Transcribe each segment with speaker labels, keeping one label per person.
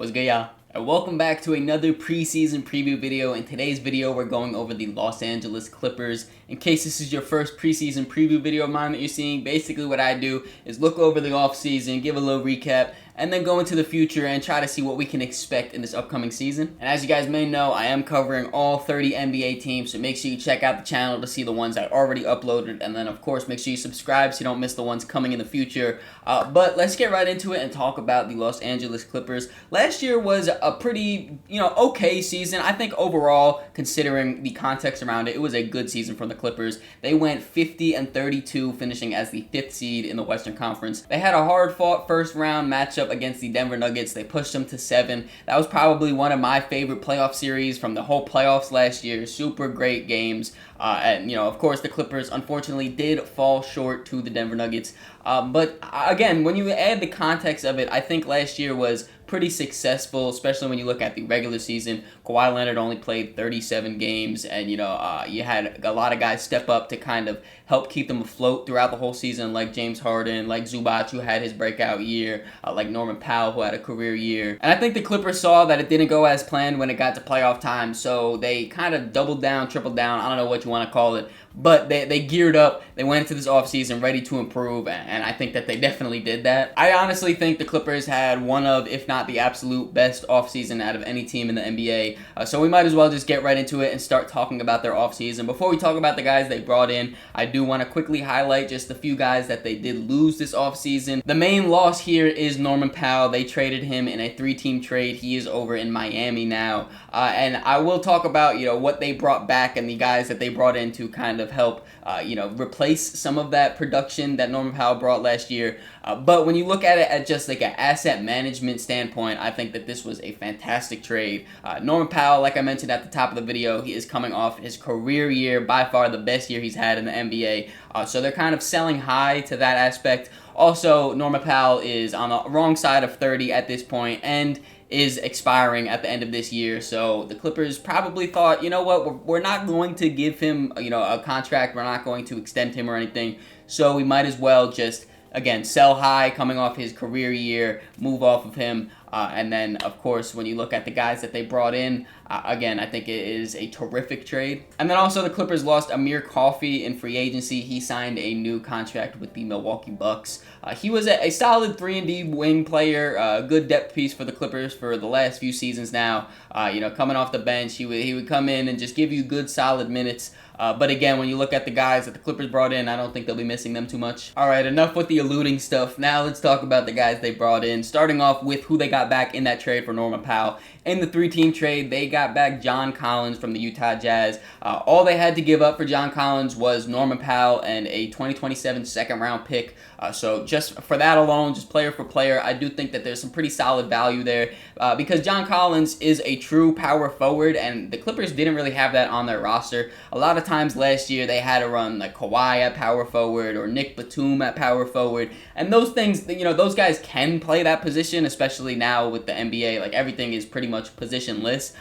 Speaker 1: What's good, y'all? And welcome back to another preseason preview video. In today's video, we're going over the Los Angeles Clippers. In case this is your first preseason preview video of mine that you're seeing, basically what I do is look over the offseason, give a little recap, and then go into the future and try to see what we can expect in this upcoming season. And as you guys may know, I am covering all 30 NBA teams, so make sure you check out the channel to see the ones I already uploaded, and then of course make sure you subscribe so you don't miss the ones coming in the future. But let's get right into it and talk about the Los Angeles Clippers. Last year was a pretty, okay season. I think overall, considering the context around it, it was a good season from the Clippers. They went 50-32, finishing as the 5th seed in the Western Conference. They had a hard-fought first-round matchup against the Denver Nuggets. They pushed them to 7. That was probably one of my favorite playoff series from the whole playoffs last year. Super great games. And, of course, the Clippers, unfortunately, did fall short to the Denver Nuggets. But, again, when you add the context of it, I think last year was pretty successful, especially when you look at the regular season. Kawhi Leonard only played 37 games, and, you had a lot of guys step up to kind of help keep them afloat throughout the whole season, like James Harden, like Zubac, who had his breakout year, like Norman Powell, who had a career year. And I think the Clippers saw that it didn't go as planned when it got to playoff time, so they kind of doubled down, tripled down, I don't know what you want to call it, but they geared up. They went into this offseason ready to improve, and I think that they definitely did that. I honestly think the Clippers had one of, if not the absolute best offseason out of any team in the NBA, so we might as well just get right into it and start talking about their offseason. Before we talk about the guys they brought in, I do want to quickly highlight just a few guys that they did lose this offseason. The main loss here is Norman Powell. They traded him in a 3-team trade. He is over in Miami now, and I will talk about, what they brought back and the guys that they brought in to kind of help, replace some of that production that Norman Powell brought last year. But when you look at it at just like an asset management standpoint, I think that this was a fantastic trade. Norman Powell, like I mentioned at the top of the video, he is coming off his career year, by far the best year he's had in the NBA. So they're kind of selling high to that aspect. Also, Norman Powell is on the wrong side of 30 at this point and is expiring at the end of this year. So the Clippers probably thought, you know what, we're not going to give him, a contract. We're not going to extend him or anything. So we might as well just, again, sell high coming off his career year, move off of him. And then, of course, when you look at the guys that they brought in, again, I think it is a terrific trade. And then also the Clippers lost Amir Coffey in free agency. He signed a new contract with the Milwaukee Bucks. He was a solid 3-and-D wing player, a good depth piece for the Clippers for the last few seasons now. Coming off the bench, he would come in and just give you good, solid minutes. But again, when you look at the guys that the Clippers brought in, I don't think they'll be missing them too much. All right, enough with the alluding stuff. Now let's talk about the guys they brought in, starting off with who they got back in that trade for Norman Powell. In the 3-team trade, they got back John Collins from the Utah Jazz. All they had to give up for John Collins was Norman Powell and a 2027 second-round pick. So just for that alone, just player for player, I do think that there's some pretty solid value there because John Collins is a true power forward, and the Clippers didn't really have that on their roster. A lot of times last year, they had to run like Kawhi at power forward or Nick Batum at power forward, and those things, those guys can play that position, especially now with the NBA. Like, everything is pretty much positionless,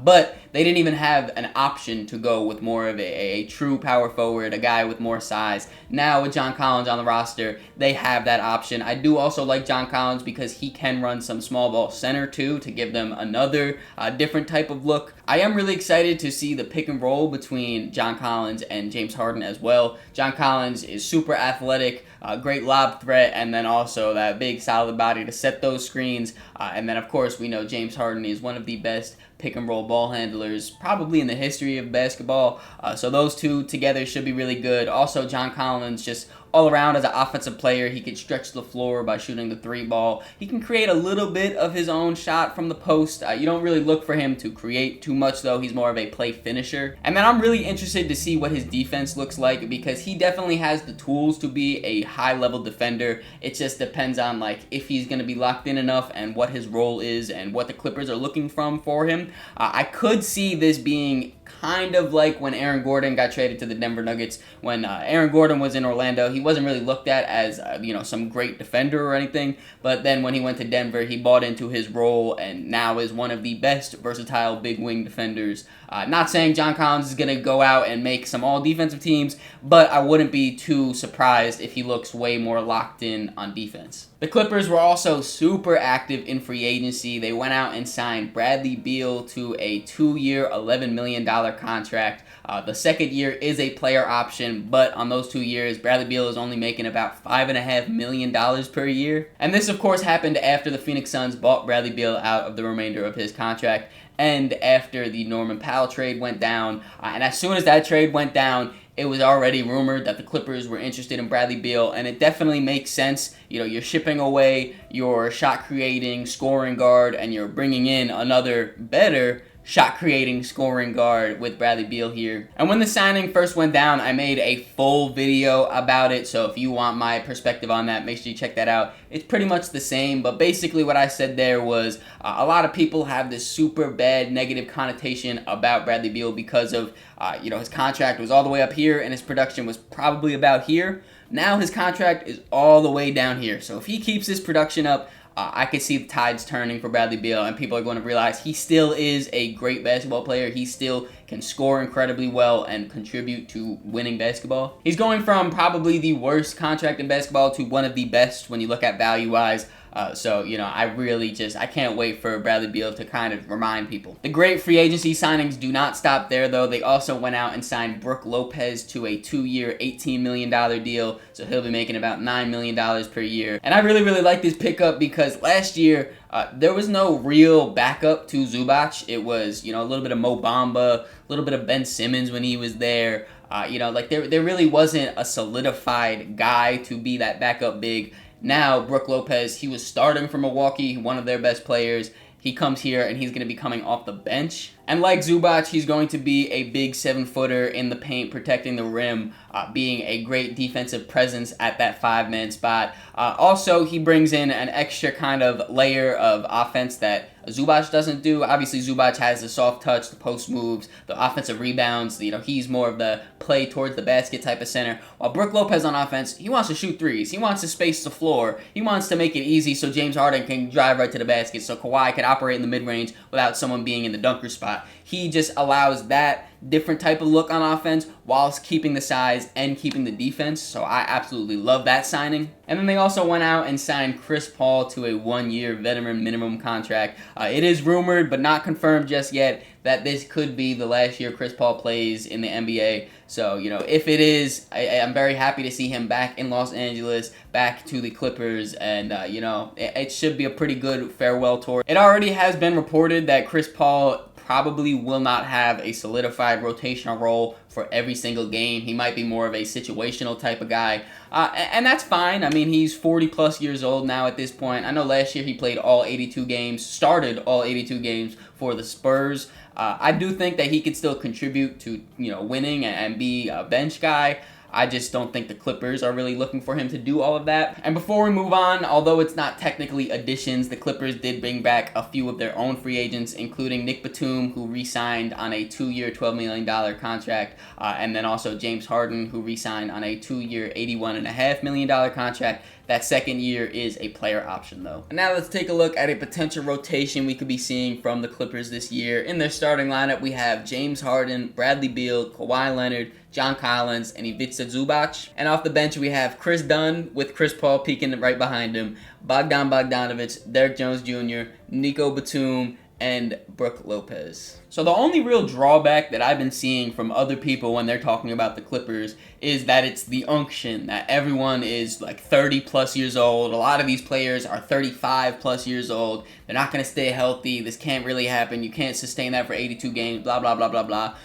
Speaker 1: but they didn't even have an option to go with more of a true power forward, a guy with more size. Now with John Collins on the roster, they have that option. I do also like John Collins because he can run some small ball center too to give them another different type of look. I am really excited to see the pick and roll between John Collins and James Harden as well. John Collins is super athletic, great lob threat, and then also that big solid body to set those screens. And then of course we know James Harden is one of the best pick and roll ball handlers probably in the history of basketball. So those two together should be really good. Also, John Collins just all around as an offensive player, he can stretch the floor by shooting the 3 ball. He can create a little bit of his own shot from the post. You don't really look for him to create too much, though. He's more of a play finisher. And then I'm really interested to see what his defense looks like because he definitely has the tools to be a high-level defender. It just depends on if he's going to be locked in enough and what his role is and what the Clippers are looking from for him. I could see this being kind of like when Aaron Gordon got traded to the Denver Nuggets. When Aaron Gordon was in Orlando, he wasn't really looked at as some great defender or anything, but then when he went to Denver, he bought into his role and now is one of the best versatile big wing defenders. Not saying John Collins is going to go out and make some all defensive teams, but I wouldn't be too surprised if he looks way more locked in on defense. The Clippers were also super active in free agency. They went out and signed Bradley Beal to a 2-year, $11 million contract. The second year is a player option, but on those 2 years, Bradley Beal is only making about $5.5 million per year. And this, of course, happened after the Phoenix Suns bought Bradley Beal out of the remainder of his contract and after the Norman Powell trade went down. And as soon as that trade went down, it was already rumored that the Clippers were interested in Bradley Beal, and it definitely makes sense. You know, you're shipping away your shot-creating scoring guard, and you're bringing in another better shot-creating scoring guard with Bradley Beal here. And when the signing first went down, I made a full video about it, so if you want my perspective on that, make sure you check that out. It's pretty much the same, but basically what I said there was a lot of people have this super bad negative connotation about Bradley Beal because of, his contract was all the way up here and his production was probably about here. Now his contract is all the way down here, so if he keeps his production up, I could see the tides turning for Bradley Beal, and people are going to realize he still is a great basketball player. He still can score incredibly well and contribute to winning basketball. He's going from probably the worst contract in basketball to one of the best when you look at value-wise. I can't wait for Bradley Beal to kind of remind people. The great free agency signings do not stop there, though. They also went out and signed Brook Lopez to a 2-year, $18 million deal, so he'll be making about $9 million per year. And I really, really like this pickup because last year, there was no real backup to Zubac. It was, a little bit of Mo Bamba, a little bit of Ben Simmons when he was there. There really wasn't a solidified guy to be that backup big. Now, Brook Lopez, he was starting for Milwaukee, one of their best players. He comes here and he's going to be coming off the bench. And like Zubac, he's going to be a big 7-footer in the paint, protecting the rim, being a great defensive presence at that 5-man spot. Also, he brings in an extra kind of layer of offense that Zubac doesn't do. Obviously, Zubac has the soft touch, the post moves, the offensive rebounds. He's more of the play towards the basket type of center. While Brook Lopez on offense, he wants to shoot threes. He wants to space the floor. He wants to make it easy so James Harden can drive right to the basket, so Kawhi can operate in the mid-range without someone being in the dunker spot. He just allows that different type of look on offense whilst keeping the size and keeping the defense. So I absolutely love that signing. And then they also went out and signed Chris Paul to a 1-year veteran minimum contract. It is rumored, but not confirmed just yet, that this could be the last year Chris Paul plays in the NBA. So, if it is, I'm very happy to see him back in Los Angeles, back to the Clippers, and, it should be a pretty good farewell tour. It already has been reported that Chris Paul probably will not have a solidified rotational role for every single game. He might be more of a situational type of guy, and that's fine. I mean, he's 40-plus years old now at this point. I know last year he played all 82 games, started all 82 games for the Spurs. I do think that he could still contribute to, winning and be a bench guy. I just don't think the Clippers are really looking for him to do all of that. And before we move on, although it's not technically additions, the Clippers did bring back a few of their own free agents, including Nick Batum, who re-signed on a 2-year, $12 million contract, and then also James Harden, who re-signed on a 2-year, $81.5 million contract. That second year is a player option, though. And now let's take a look at a potential rotation we could be seeing from the Clippers this year. In their starting lineup, we have James Harden, Bradley Beal, Kawhi Leonard, John Collins, and Ivica Zubac. And off the bench, we have Chris Dunn with Chris Paul peeking right behind him, Bogdan Bogdanovic, Derrick Jones Jr., Nico Batum, and Brook Lopez. So the only real drawback that I've been seeing from other people when they're talking about the Clippers is that it's the unction, that everyone is like 30-plus years old. A lot of these players are 35-plus years old. They're not going to stay healthy. This can't really happen. You can't sustain that for 82 games, blah, blah, blah, blah, blah.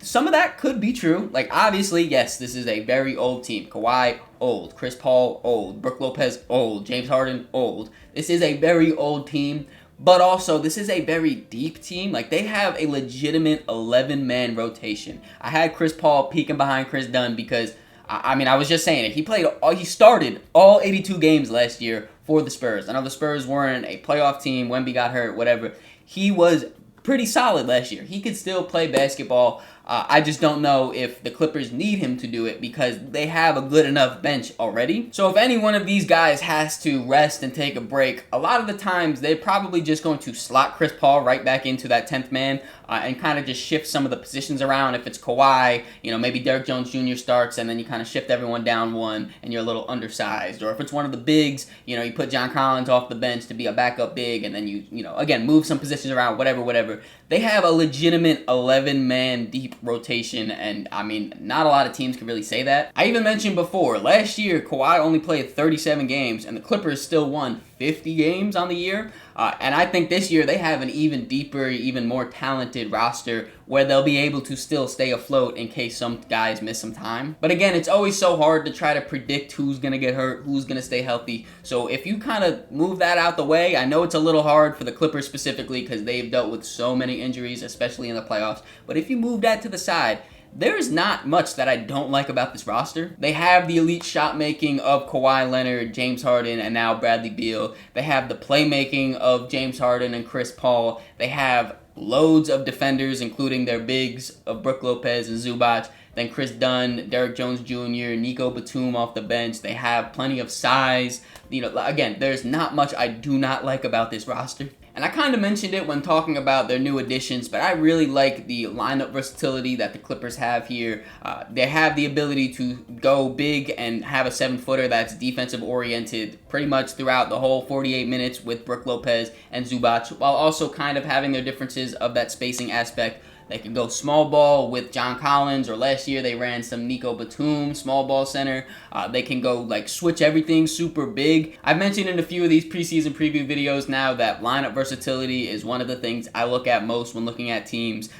Speaker 1: Some of that could be true. Like, obviously, yes, this is a very old team. Kawhi, old. Chris Paul, old. Brook Lopez, old. James Harden, old. This is a very old team. But also, this is a very deep team. Like, they have a legitimate 11-man rotation. I had Chris Paul peeking behind Chris Dunn because, I was just saying it. He started all 82 games last year for the Spurs. I know the Spurs weren't a playoff team. Wemby got hurt, whatever. He was pretty solid last year. He could still play basketball. I just don't know if the Clippers need him to do it because they have a good enough bench already. So if any one of these guys has to rest and take a break, a lot of the times they're probably just going to slot Chris Paul right back into that 10th man and kind of just shift some of the positions around. If it's Kawhi, maybe Derrick Jones Jr. starts and then you kind of shift everyone down one and you're a little undersized. Or if it's one of the bigs, you put John Collins off the bench to be a backup big and then you again, move some positions around, whatever. They have a legitimate 11-man deep rotation, and I mean, not a lot of teams can really say that. I even mentioned before, last year, Kawhi only played 37 games, and the Clippers still won 50 games on the year. And I think this year they have an even deeper, even more talented roster where they'll be able to still stay afloat in case some guys miss some time. But again, it's always so hard to try to predict who's going to get hurt, who's going to stay healthy. So if you kind of move that out the way, I know it's a little hard for the Clippers specifically because they've dealt with so many injuries, especially in the playoffs. But if you move that to the side, there's not much that I don't like about this roster. They have the elite shot making of Kawhi Leonard, James Harden, and now Bradley Beal. They have the playmaking of James Harden and Chris Paul. They have loads of defenders, including their bigs of Brook Lopez and Zubac. Then Chris Dunn, Derrick Jones Jr., Nico Batum off the bench. They have plenty of size. Again, there's not much I do not like about this roster. And I kind of mentioned it when talking about their new additions, but I really like the lineup versatility that the Clippers have here. They have the ability to go big and have a 7-footer that's defensive oriented pretty much throughout the whole 48 minutes with Brook Lopez and Zubac, while also kind of having their differences of that spacing aspect. They can go small ball with John Collins, or last year they ran some Nico Batum, small ball center. They can go switch everything super big. I've mentioned in a few of these preseason preview videos now that lineup versatility is one of the things I look at most when looking at teams.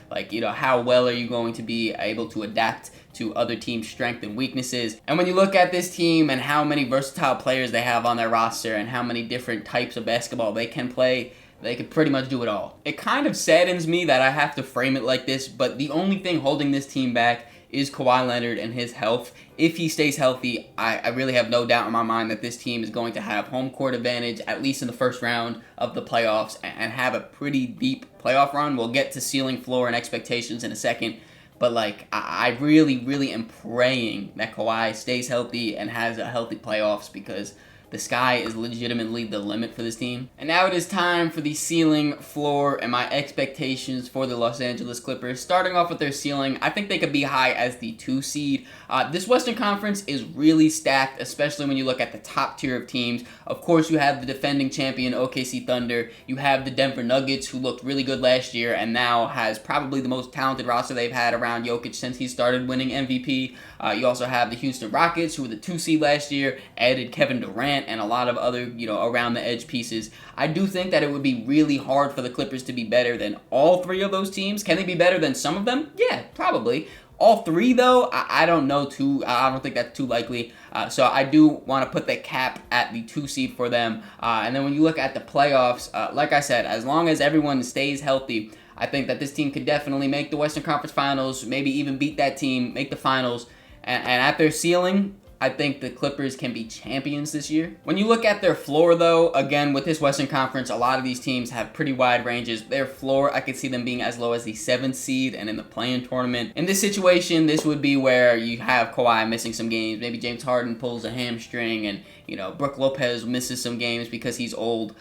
Speaker 1: How well are you going to be able to adapt to other teams' strengths and weaknesses. And when you look at this team and how many versatile players they have on their roster and how many different types of basketball they can play, they could pretty much do it all. It kind of saddens me that I have to frame it like this, but the only thing holding this team back is Kawhi Leonard and his health. If he stays healthy, I really have no doubt in my mind that this team is going to have home court advantage, at least in the first round of the playoffs, and have a pretty deep playoff run. We'll get to ceiling, floor, and expectations in a second. But I really am praying that Kawhi stays healthy and has a healthy playoffs because the sky is legitimately the limit for this team. And now it is time for the ceiling, floor, and my expectations for the Los Angeles Clippers. Starting off with their ceiling, I think they could be high as the 2 seed. This Western Conference is really stacked, especially when you look at the top tier of teams. Of course, you have the defending champion OKC Thunder. You have the Denver Nuggets, who looked really good last year and now has probably the most talented roster they've had around Jokic since he started winning MVP. You also have the Houston Rockets, who were the 2 seed last year, added Kevin Durant and a lot of other, around the edge pieces. I do think that it would be really hard for the Clippers to be better than all 3 of those teams. Can they be better than some of them? Yeah, probably. All 3, though, I don't know I don't think that's too likely. So I do want to put the cap at the 2 seed for them. And then when you look at the playoffs, like I said, as long as everyone stays healthy, I think that this team could definitely make the Western Conference Finals, maybe even beat that team, make the finals. And at their ceiling, I think the Clippers can be champions this year. When you look at their floor, though, again, with this Western Conference, a lot of these teams have pretty wide ranges. Their floor, I could see them being as low as the 7th seed and in the play-in tournament. In this situation, this would be where you have Kawhi missing some games. Maybe James Harden pulls a hamstring and, Brook Lopez misses some games because he's old.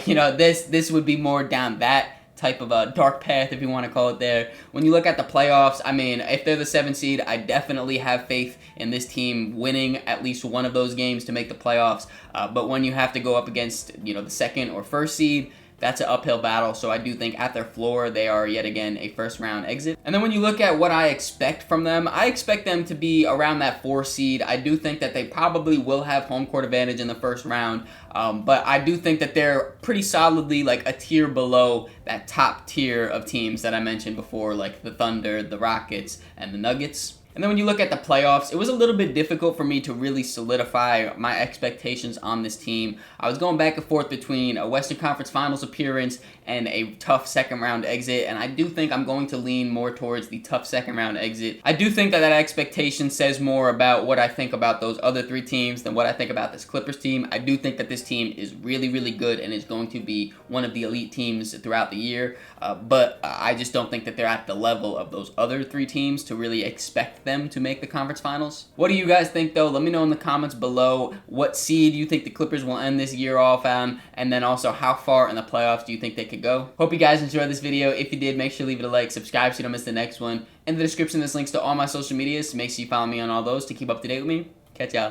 Speaker 1: This would be more down that type of a dark path, if you want to call it there. When you look at the playoffs, I mean, if they're the 7th seed, I definitely have faith in this team winning at least one of those games to make the playoffs. But when you have to go up against, the 2nd or 1st seed, that's an uphill battle. So I do think at their floor, they are yet again a first-round exit. And then when you look at what I expect from them, I expect them to be around that 4 seed. I do think that they probably will have home court advantage in the first round. But I do think that they're pretty solidly a tier below that top tier of teams that I mentioned before, like the Thunder, the Rockets, and the Nuggets. And then when you look at the playoffs, it was a little bit difficult for me to really solidify my expectations on this team. I was going back and forth between a Western Conference Finals appearance and a tough second round exit, and I do think I'm going to lean more towards the tough second round exit. I do think that expectation says more about what I think about those other three teams than what I think about this Clippers team. I do think that this team is really, really good and is going to be one of the elite teams throughout the year, but I just don't think that they're at the level of those other three teams to really expect them to make the conference finals. What do you guys think, though? Let me know in the comments below what seed you think the Clippers will end this year off on, and then also how far in the playoffs do you think they could go. Hope you guys enjoyed this video. If you did, make sure to leave it a like, subscribe so you don't miss the next one. In the description, there's links to all my social medias, so make sure you follow me on all those to keep up to date with me. Catch y'all.